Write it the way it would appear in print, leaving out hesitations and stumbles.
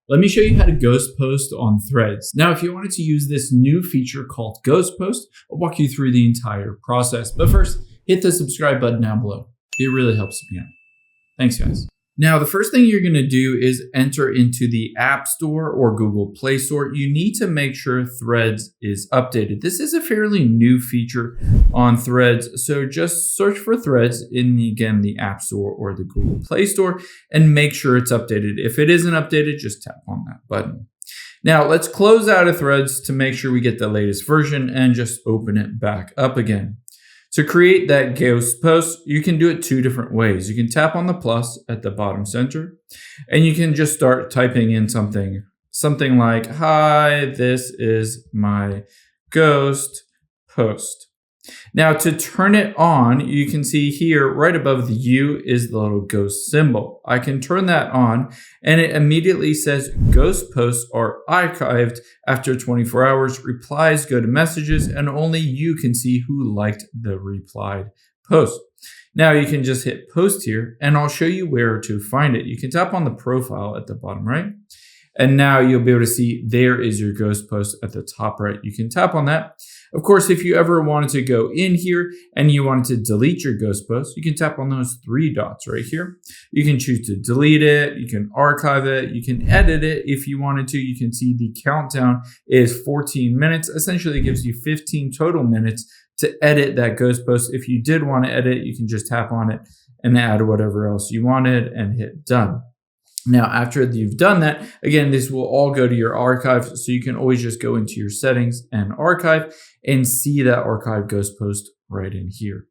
Let me show you how to ghost post on Threads. Now, if you wanted to use this new feature called Ghost Post, I'll walk you through the entire process. But first, hit the subscribe button down below. It really helps me out. Thanks, guys. Now, the first thing you're going to do is enter into the App Store or Google Play Store. You need to make sure Threads is updated. This is a fairly new feature on Threads, so just search for Threads in, the App Store or the Google Play Store and make sure it's updated. If it isn't updated, just tap on that button. Now, let's close out of Threads to make sure we get the latest version and just open it back up again. To create that ghost post, you can do it two different ways. You can tap on the plus at the bottom center, and you can just start typing in something like, "Hi, this is my ghost post." Now, to turn it on, you can see here right above the U is the little ghost symbol. I can turn that on, and it immediately says ghost posts are archived after 24 hours. Replies go to messages, and only you can see who liked the replied post. Now, you can just hit post here, and I'll show you where to find it. You can tap on the profile at the bottom right, and now you'll be able to see there is your ghost post at the top right. You can tap on that. Of course, if you ever wanted to go in here and you wanted to delete your ghost post, you can tap on those three dots right here. You can choose to delete it, you can archive it, you can edit it if you wanted to. You can see the countdown is 14 minutes. Essentially, it gives you 15 total minutes to edit that ghost post. If you did want to edit, you can just tap on it and add whatever else you wanted and hit done. Now, after you've done that, again, this will all go to your archive, so you can always just go into your settings and archive and see that archive ghost post right in here.